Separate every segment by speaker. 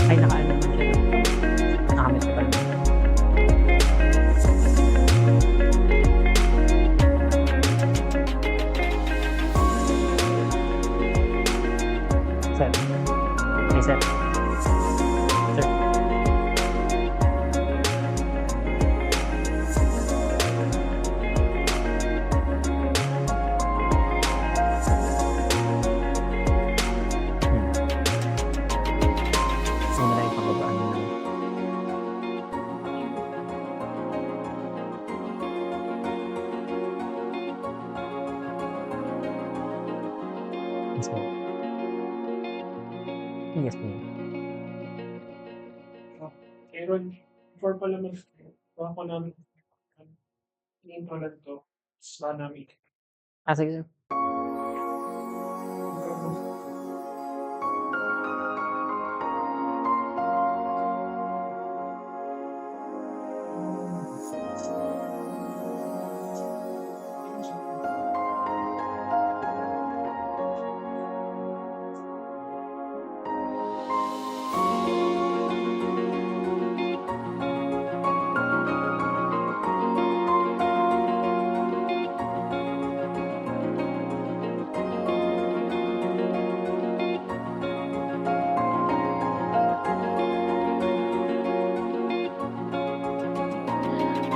Speaker 1: Ay, naka-ano naman siya, nakamute ka pala. Sir, hey sir. Sir. Yun na lang yung pangabaan mo naman. Yes po. Yes po.
Speaker 2: Aaron, before pala baka namin in-intro lang to. Sa namin.
Speaker 1: Sige sir.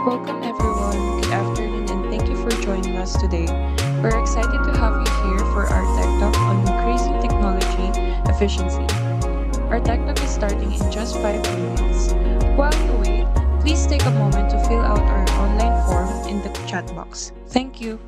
Speaker 3: Welcome everyone, good afternoon, and thank you for joining us today. We're excited to have you here for our Tech Talk on increasing technology efficiency. Our Tech Talk is starting in just 5 minutes. While you wait, please take a moment to fill out our online form in the chat box. Thank you.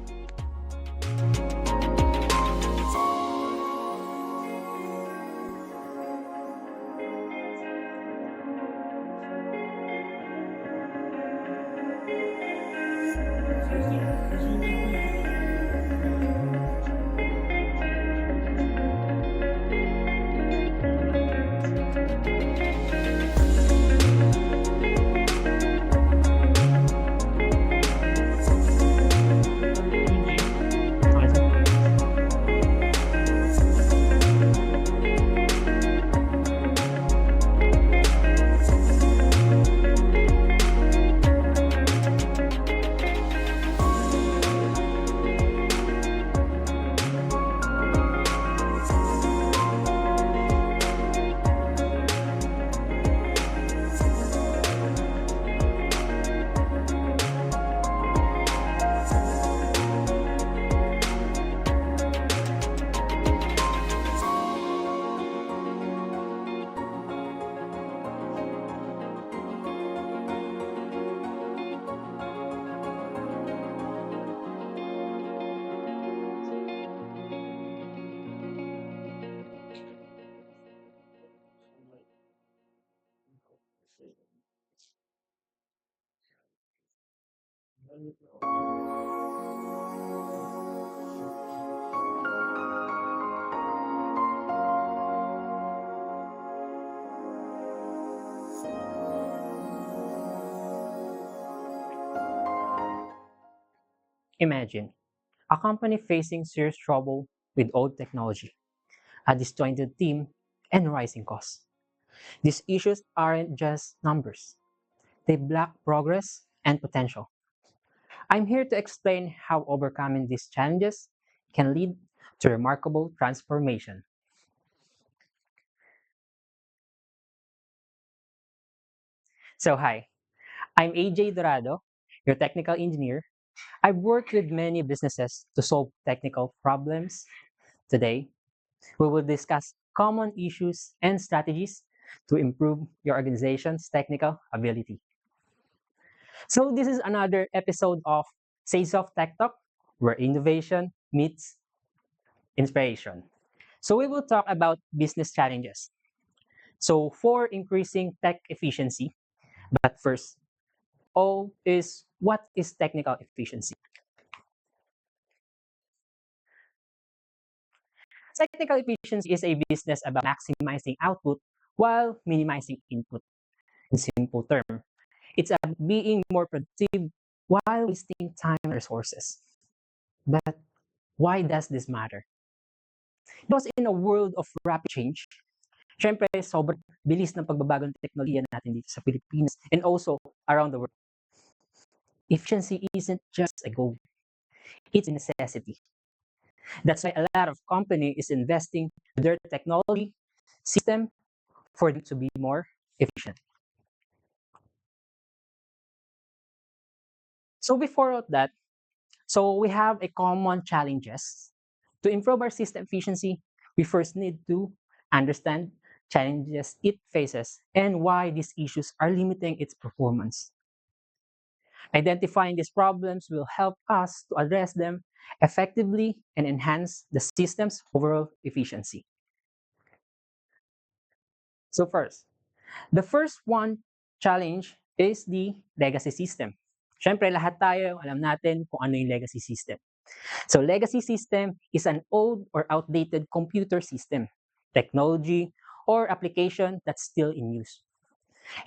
Speaker 1: Okay sir. Imagine a company facing serious trouble with old technology, a disjointed team, and rising costs. These issues aren't just numbers, they block progress and potential. I'm here to explain how overcoming these challenges can lead to remarkable transformation. So, hi, I'm AJ Dorado, your technical engineer. I've worked with many businesses to solve technical problems. Today, we will discuss common issues and strategies to improve your organization's technical ability. So, this is another episode of Sales of Tech Talk, where innovation meets inspiration. So, we will talk about business challenges. So, for increasing tech efficiency, but first, what is technical efficiency? Technical efficiency is a business about maximizing output while minimizing input. In simple terms, it's about being more productive while wasting time and resources. But why does this matter? Because in a world of rapid change, Siyempre, sobrang bilis ng pagbabago ng teknolohiya natin dito sa Pilipinas and also around the world. Efficiency isn't just a goal, it's a necessity. That's why a lot of company is investing in their technology system for them to be more efficient. So before all that, so we have a common challenges. To improve our system efficiency, we first need to understand challenges it faces and why these issues are limiting its performance. Identifying these problems will help us to address them effectively and enhance the system's overall efficiency. So first, the first one challenge is the legacy system. Siyempre, lahat tayo alam natin kung ano yung legacy system. So legacy system is an old or outdated computer system, technology, or application that's still in use.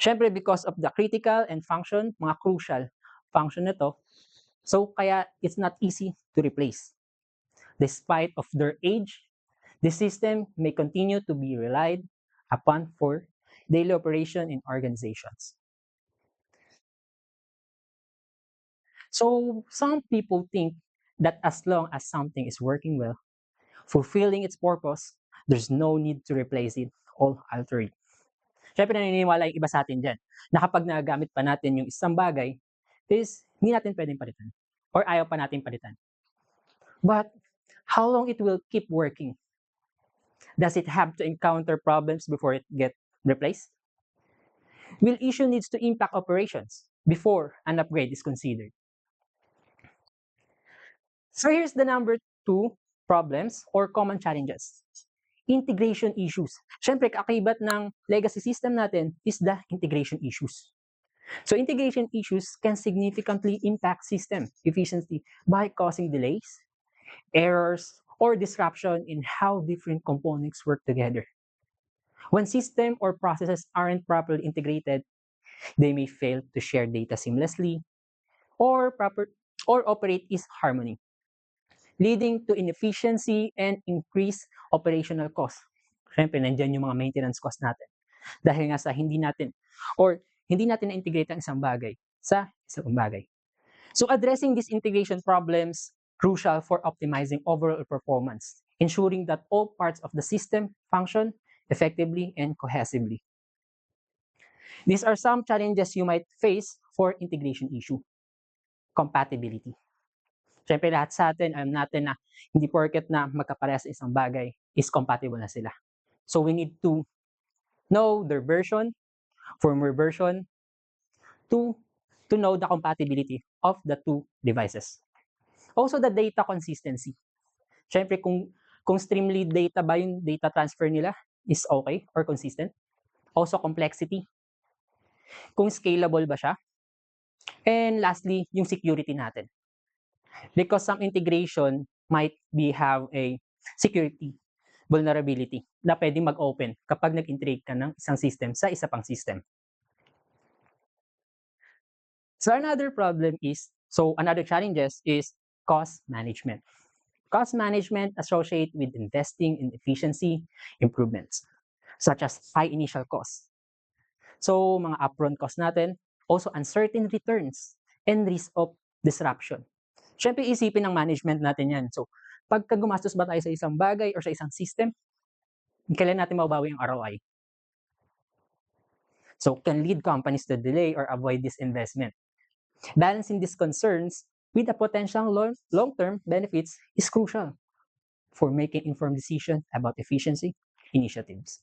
Speaker 1: Siyempre, because of the critical and function, mga crucial function nito, so kaya it's not easy to replace. Despite of their age, the system may continue to be relied upon for daily operation in organizations. So some people think that as long as something is working well, fulfilling its purpose, there's no need to replace it or alter it. Siyempre naniniwala yung iba sa atin dyan na kapag nagagamit pa natin yung isang bagay, is hindi natin pwedeng palitan or ayaw pa natin palitan. But how long it will keep working? Does it have to encounter problems before it get replaced? Will issue needs to impact operations before an upgrade is considered? So here's the number 2 problems or common challenges. Integration issues. Siyempre, kaakibat ng legacy system natin is the integration issues. So integration issues can significantly impact system efficiency by causing delays, errors, or disruption in how different components work together. When system or processes aren't properly integrated, they may fail to share data seamlessly or operate in harmony, leading to inefficiency and increased operational costs. Siyempre, nandiyan yung mga maintenance cost natin. Dahil nga sa hindi natin na-integrate ang isang bagay sa isang bagay. So addressing these integration problems crucial for optimizing overall performance, ensuring that all parts of the system function effectively and cohesively. These are some challenges you might face for integration issue. Compatibility. Siyempre lahat sa atin, alam natin na hindi porket na magkaparehas sa isang bagay is compatible na sila. So we need to know their version, firmware version, to know the compatibility of the two devices. Also the data consistency. Siyempre kung streamlit data ba yung data transfer nila is okay or consistent. Also complexity. Kung scalable ba siya. And lastly, yung security natin. Because some integration might have a security vulnerability na pwedeng mag-open kapag nag-integrate ka ng isang system sa isa pang system. So another challenges is cost management. Cost management associated with investing in efficiency improvements, such as high initial costs. So mga upfront costs natin, also uncertain returns and risk of disruption. Siyempre, isipin ng management natin yan. So, pagka gumastos ba tayo sa isang bagay or sa isang system, kailan natin mababawi ang ROI? So, can lead companies to delay or avoid this investment. Balancing these concerns with the potential long-term benefits is crucial for making informed decisions about efficiency initiatives.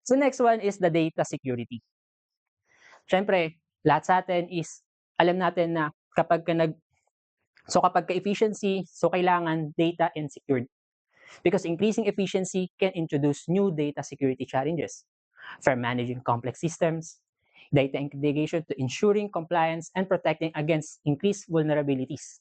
Speaker 1: So, next one is the data security. Siyempre, lahat sa atin is alam natin na kapag efficiency, so kailangan data and secured. Because increasing efficiency can introduce new data security challenges, from managing complex systems, data integration to ensuring compliance and protecting against increased vulnerabilities.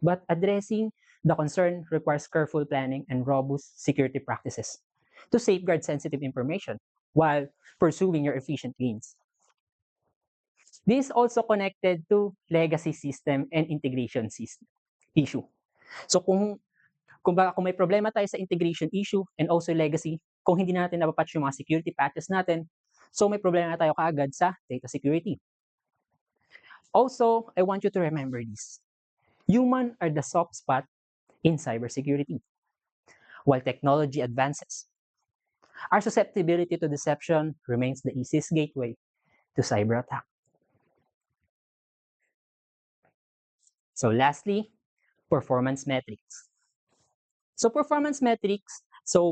Speaker 1: But addressing the concern requires careful planning and robust security practices to safeguard sensitive information while pursuing your efficient gains. This is also connected to legacy system and integration system issue. So kung Kung may problema tayo sa integration issue and also legacy, kung hindi natin napapatch yung mga security patches natin, so may problema tayo kaagad sa data security. Also, I want you to remember this. Human are the soft spot in cybersecurity. While technology advances, our susceptibility to deception remains the easiest gateway to cyber attack. So lastly, performance metrics. So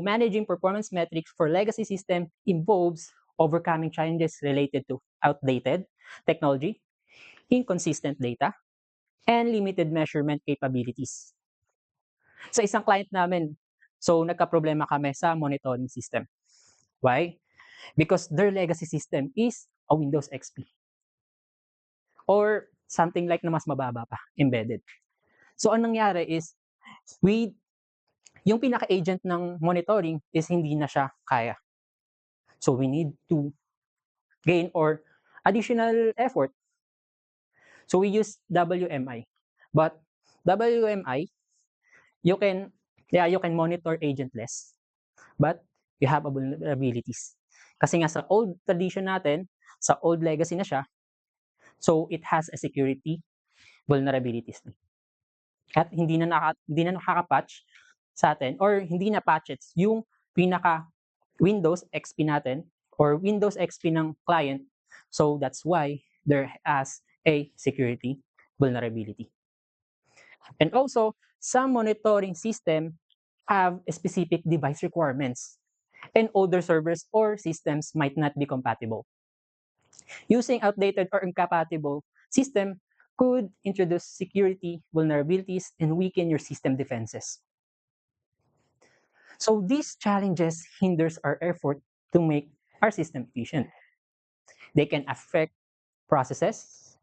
Speaker 1: managing performance metrics for legacy system involves overcoming challenges related to outdated technology, inconsistent data, and limited measurement capabilities. Sa isang client namin, so nagka-problema kami sa monitoring system. Why? Because their legacy system is a Windows XP. Or something like na mas mababa pa, embedded. So anong nangyari is, yung pinaka-agent ng monitoring is hindi na siya kaya. So we need to gain or additional effort. So we use WMI. But WMI, you can monitor agentless. But you have vulnerabilities. Kasi nga sa old tradition natin, sa old legacy na siya, so it has a security vulnerabilities. At hindi na nakaka-patch sa atin or hindi na patches yung pinaka Windows XP natin or Windows XP ng client. So that's why there has a security vulnerability. And also, some monitoring system have specific device requirements and older servers or systems might not be compatible. Using outdated or incompatible system could introduce security vulnerabilities and weaken your system defenses. So these challenges hinders our effort to make our system efficient. They can affect processes,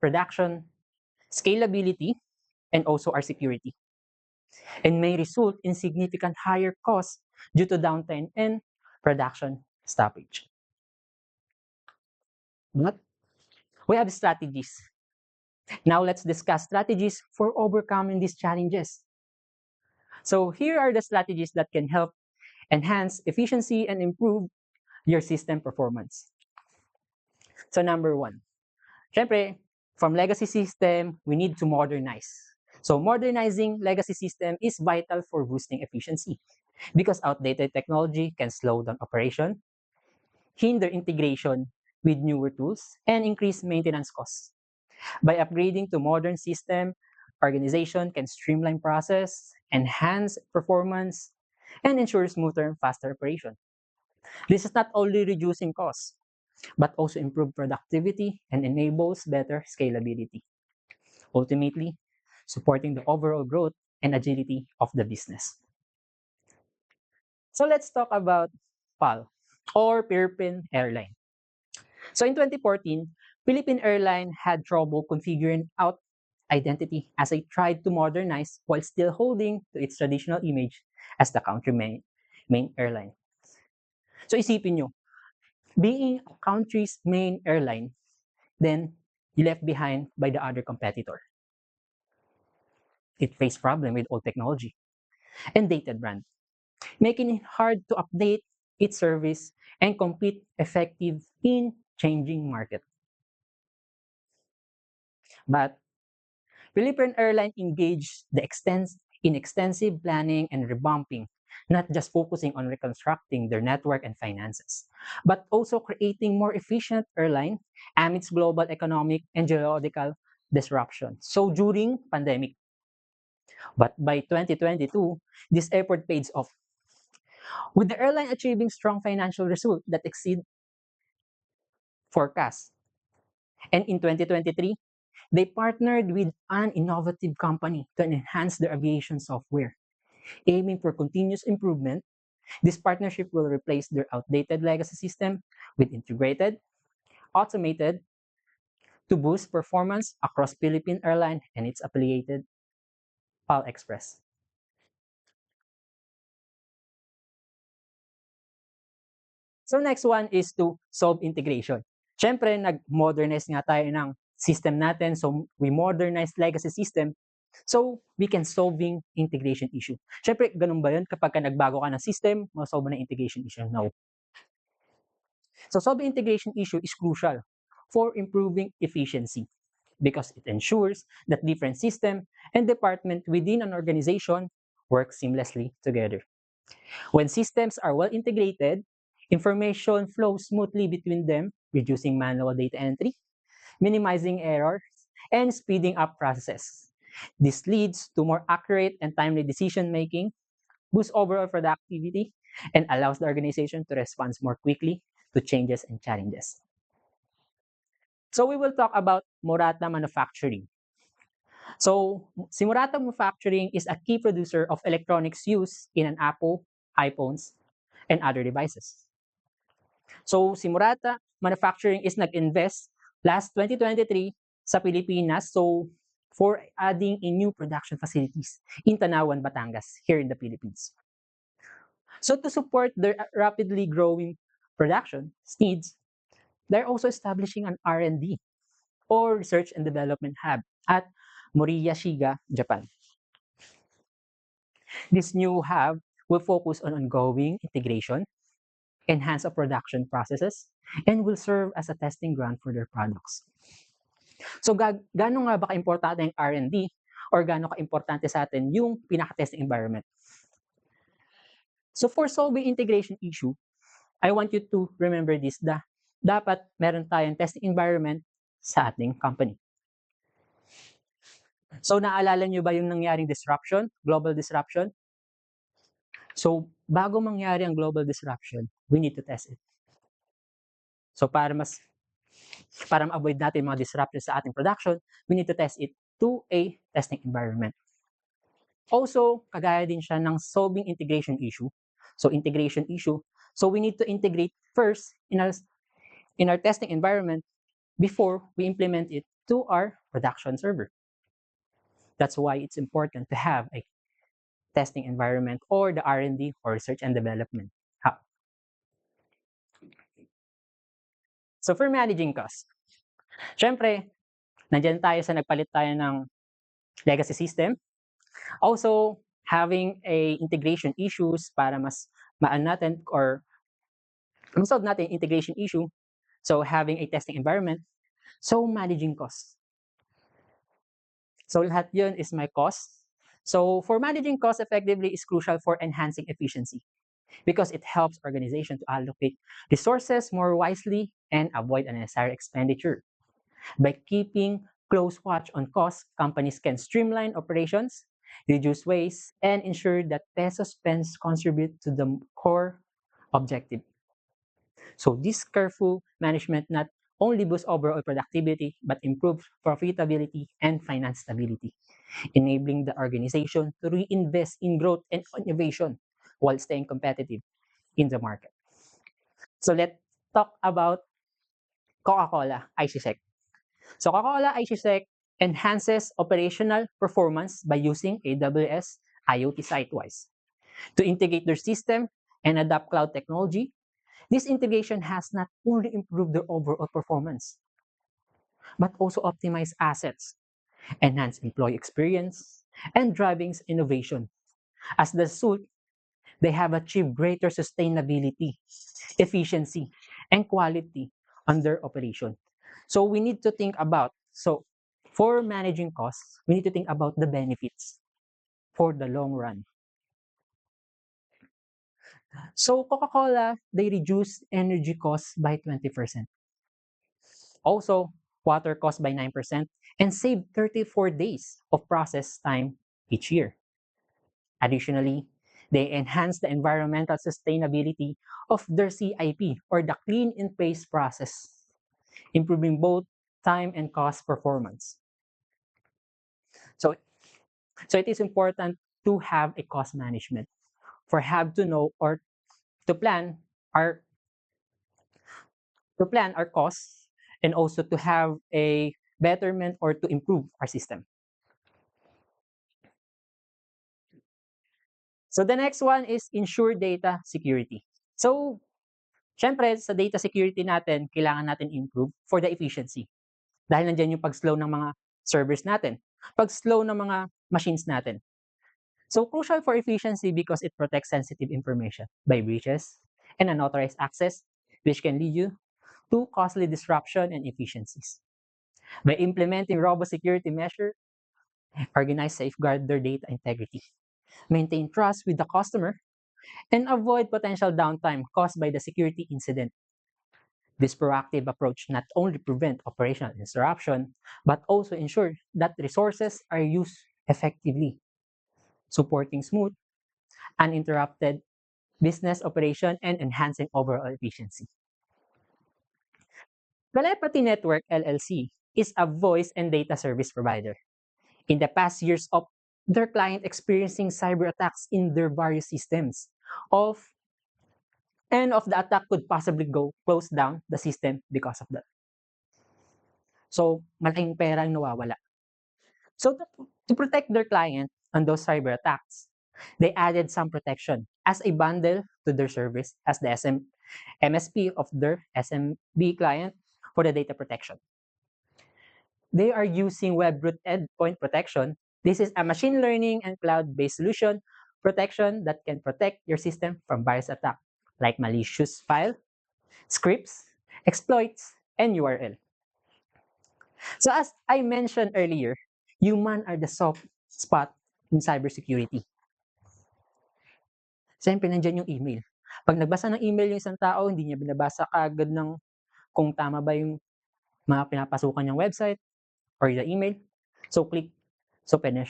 Speaker 1: production, scalability, and also our security, and may result in significant higher costs due to downtime and production stoppage. But we have strategies. Now let's discuss strategies for overcoming these challenges. So here are the strategies that can help enhance efficiency and improve your system performance. So number one, syempre, from legacy system, we need to modernize. So modernizing legacy system is vital for boosting efficiency because outdated technology can slow down operation, hinder integration with newer tools, and increase maintenance costs. By upgrading to modern system, organization can streamline process, enhance performance, and ensure smoother and faster operation. This is not only reducing costs, but also improve productivity and enables better scalability. Ultimately, supporting the overall growth and agility of the business. So let's talk about PAL or Philippine Airline. So in 2014, Philippine Airline had trouble configuring out identity as it tried to modernize while still holding to its traditional image as the country main airline. So isipin nyo, being a country's main airline, then you left behind by the other competitor. It faced problem with old technology and dated brand, making it hard to update its service and compete effective in changing market. But Philippine Airlines engaged in extensive planning and revamping, not just focusing on reconstructing their network and finances, but also creating more efficient airline amidst global economic and geopolitical disruption. So during pandemic. But by 2022, this effort pays off, with the airline achieving strong financial results that exceed forecasts. And in 2023, they partnered with an innovative company to enhance their aviation software. Aiming for continuous improvement, this partnership will replace their outdated legacy system with integrated, automated, to boost performance across Philippine Airline and its affiliated PAL Express. So next one is to solve integration. Siyempre, nag-modernize nga tayo ng system natin. So we modernize legacy system. So, we can solving integration issue. Siyempre, ganun ba yun? Kapag ka nagbago ka ng system, masolve mo na integration issue? No. So, solving integration issue is crucial for improving efficiency because it ensures that different system and department within an organization work seamlessly together. When systems are well integrated, information flows smoothly between them, reducing manual data entry, minimizing errors, and speeding up processes. This leads to more accurate and timely decision making, boosts overall productivity, and allows the organization to respond more quickly to changes and challenges. So we will talk about Murata Manufacturing. So si Murata Manufacturing is a key producer of electronics used in an Apple, iPhones, and other devices. So si Murata Manufacturing is nag-invest last 2023 sa Pilipinas for adding in new production facilities in Tanawan, Batangas, here in the Philippines. So to support their rapidly growing production needs, they're also establishing an R&D or research and development hub at Moriya Shiga, Japan. This new hub will focus on ongoing integration, enhance of production processes, and will serve as a testing ground for their products. So gaano nga ba ka-importante yung R&D or gaano ka-importante sa atin yung pinaka-testing environment? So for solving integration issue, I want you to remember this, dapat meron tayong testing environment sa ating company. So naalala nyo ba yung nangyaring disruption, global disruption? So bago mangyari ang global disruption, we need to test it. So para ma-avoid natin mga disruptions sa ating production, we need to test it to a testing environment. Also, kagaya din siya ng solving integration issue. So integration issue, so we need to integrate first in our testing environment before we implement it to our production server. That's why it's important to have a testing environment or the R&D or research and development hub. So for managing costs, syempre, nandiyan tayo sa nagpalit tayo ng legacy system. Also, having a integration issues para mas maan natin or solve natin integration issue. So having a testing environment. So managing costs. So lahat yun is my cost. So for managing costs effectively is crucial for enhancing efficiency because it helps organization to allocate resources more wisely and avoid unnecessary expenditure. By keeping close watch on costs, companies can streamline operations, reduce waste, and ensure that peso spends contribute to the core objective. So this careful management not only boosts overall productivity, but improves profitability and finance stability, enabling the organization to reinvest in growth and innovation while staying competitive in the market. So let's talk about Coca-Cola ICSec. So Coca-Cola ICSec enhances operational performance by using AWS IoT Sitewise to integrate their system and adopt cloud technology. This integration has not only improved their overall performance, but also optimized assets, enhanced employee experience, and driving innovation. As the result, they have achieved greater sustainability, efficiency, and quality on their operation. So we need to think about, so for managing costs, we need to think about the benefits for the long run. So Coca-Cola, they reduce energy costs by 20%. Also, water costs by 9% and save 34 days of process time each year. Additionally, they enhance the environmental sustainability of their CIP or the clean in place process, improving both time and cost performance. So it is important to have a cost management, for have to know or to plan our costs and also to have a betterment or to improve our system. So the next one is ensure data security. So, syempre, sa data security natin, kailangan natin improve for the efficiency. Dahil nandiyan yung pag-slow ng mga servers natin. Pag-slow ng mga machines natin. So crucial for efficiency because it protects sensitive information by breaches and unauthorized access, which can lead you to costly disruption and efficiencies. By implementing robust security measures, organize safeguard their data integrity, maintain trust with the customer, and avoid potential downtime caused by the security incident. This proactive approach not only prevents operational disruption, but also ensures that resources are used effectively, supporting smooth, uninterrupted business operation and enhancing overall efficiency. Telepathy Network LLC is a voice and data service provider. In the past years of their client experiencing cyber attacks in their various systems of of the attack could possibly go close down the system because of that. So, malaking pera ang nawawala. So, to protect their client on those cyber attacks, they added some protection as a bundle to their service as the MSP of their SMB client for the data protection. They are using Webroot Endpoint Protection. This is a machine learning and cloud-based solution protection that can protect your system from various attacks like malicious file, scripts, exploits, and URL. So as I mentioned earlier, human are the soft spot in cybersecurity. Siyempre, nandiyan yung email. Pag nagbasa ng email yung isang tao, hindi niya binabasa kaagad ng kung tama ba yung mga pinapasukan niyang website or the email. So, click. So, pwede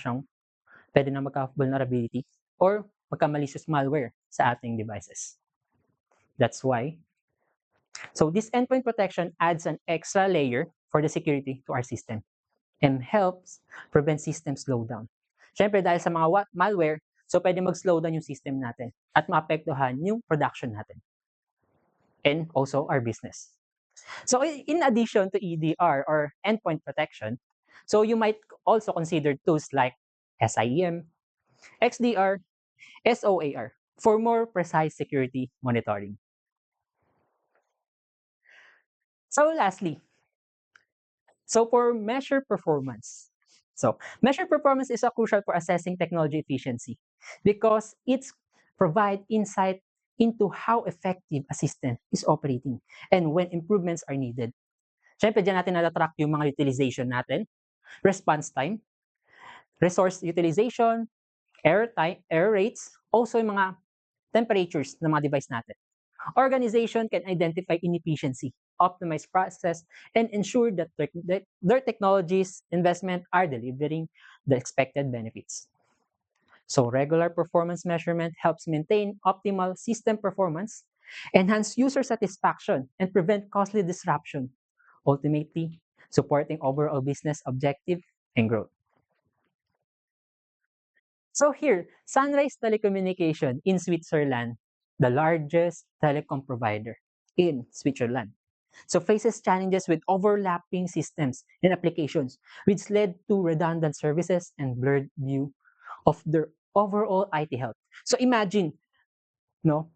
Speaker 1: na magka-vulnerability or magka-malicious malware sa ating devices. That's why. So, this endpoint protection adds an extra layer for the security to our system and helps prevent system slowdown. Siyempre, dahil sa mga malware, so pwede mag-slow down yung system natin at maapektuhan yung production natin and also our business. So, in addition to EDR or endpoint protection, so you might also consider tools like SIEM, XDR, SOAR for more precise security monitoring. So lastly, so for measure performance. So measure performance is crucial for assessing technology efficiency because it provides insight into how effective a system is operating and when improvements are needed. Siyempre, dyan natin natatrack yung mga utilization natin, response time, resource utilization, error rates, also yung mga temperatures ng mga device natin. Organization can identify inefficiency, optimize process, and ensure that their technologies investment are delivering the expected benefits. So regular performance measurement helps maintain optimal system performance, enhance user satisfaction, and prevent costly disruption, ultimately supporting overall business objective and growth. So here, Sunrise Telecommunication in Switzerland, the largest telecom provider in Switzerland. So faces challenges with overlapping systems and applications, which led to redundant services and blurred view of their overall IT health. So imagine, no,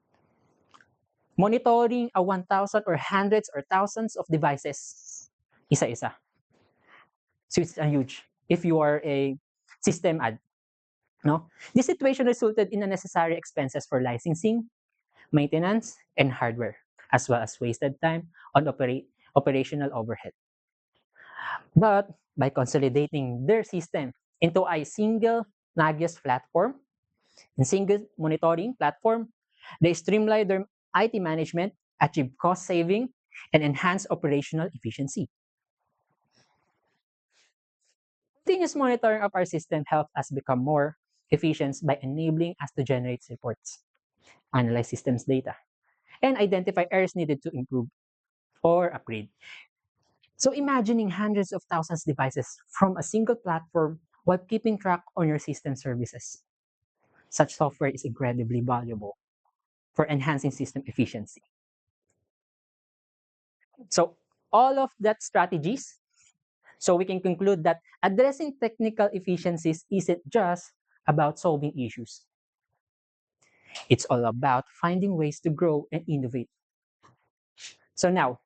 Speaker 1: monitoring a 1,000 or hundreds or thousands of devices, isa-isa. So it's huge if you are a system ad. No? This situation resulted in unnecessary expenses for licensing, maintenance, and hardware, as well as wasted time on operational overhead. But by consolidating their system into a single Nagios platform and single monitoring platform, they streamlined their IT management, achieved cost saving, and enhanced operational efficiency. Continuous monitoring of our system helps us become more efficient by enabling us to generate reports, analyze systems data, and identify areas needed to improve or upgrade. So imagining hundreds of thousands of devices from a single platform while keeping track on your system services. Such software is incredibly valuable for enhancing system efficiency. So all of that strategies, so we can conclude that addressing technical efficiencies isn't just about solving issues. It's all about finding ways to grow and innovate. So now,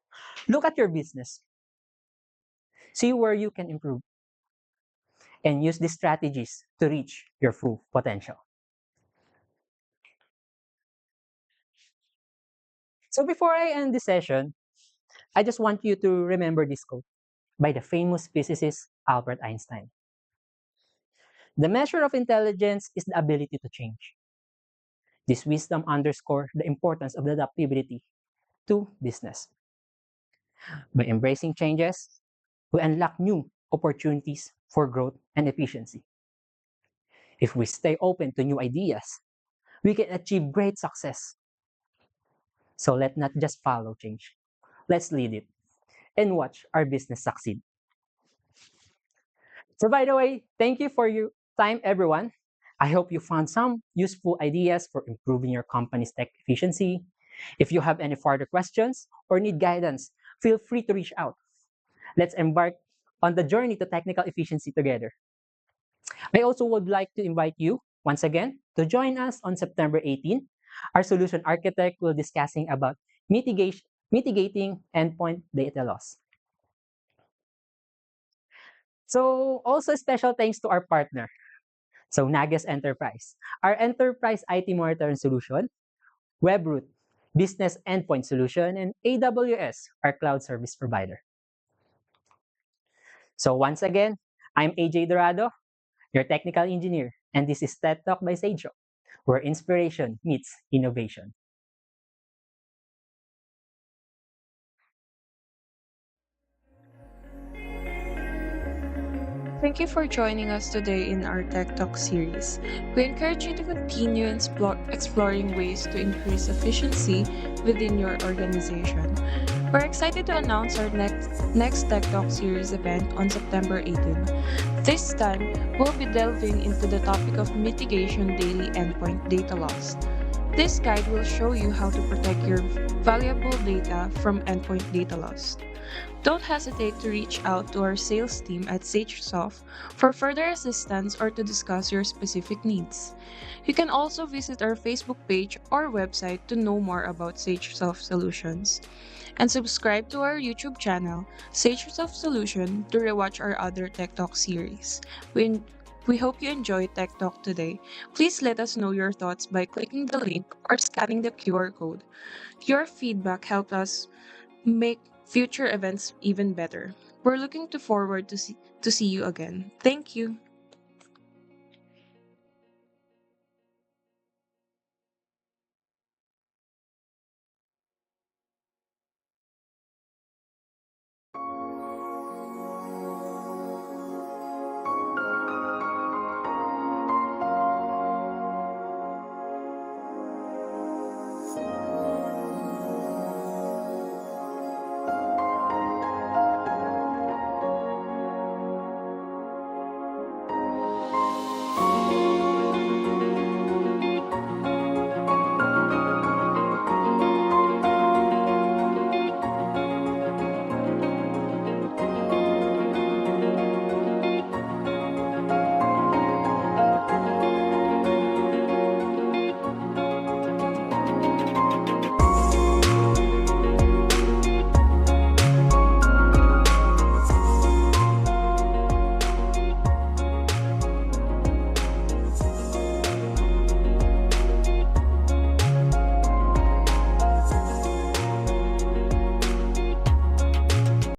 Speaker 1: look at your business. See where you can improve and use these strategies to reach your full potential. So before I end this session, I just want you to remember this quote by the famous physicist Albert Einstein. The measure of intelligence is the ability to change. This wisdom underscores the importance of adaptability to business. By embracing changes, we unlock new opportunities for growth and efficiency. If we stay open to new ideas, we can achieve great success. So let's not just follow change. Let's lead it and watch our business succeed. So by the way, thank you for your time, everyone. I hope you found some useful ideas for improving your company's tech efficiency. If you have any further questions or need guidance, feel free to reach out. Let's embark on the journey to technical efficiency together. I also would like to invite you once again to join us on September 18. Our solution architect will discussing about mitigating endpoint data loss. So also special thanks to our partner, so Nagas Enterprise, our enterprise IT monitoring solution, Webroot, business endpoint solution, and AWS, our cloud service provider. So once again, I'm AJ Dorado, your technical engineer, and this is TED Talk by Sageo, where inspiration meets innovation.
Speaker 3: Thank you for joining us today in our Tech Talk series. We encourage you to continue exploring ways to increase efficiency within your organization. We're excited to announce our next Tech Talk series event on September 18. This time, we'll be delving into the topic of mitigation daily endpoint data loss. This guide will show you how to protect your valuable data from endpoint data loss. Don't hesitate to reach out to our sales team at SageSoft for further assistance or to discuss your specific needs. You can also visit our Facebook page or website to know more about SageSoft solutions. And subscribe to our YouTube channel, SageSoft Solution, to rewatch our other Tech Talk series. We hope you enjoyed Tech Talk today. Please let us know your thoughts by clicking the link or scanning the QR code. Your feedback helps us make future events even better. We're looking forward to see you again. Thank you.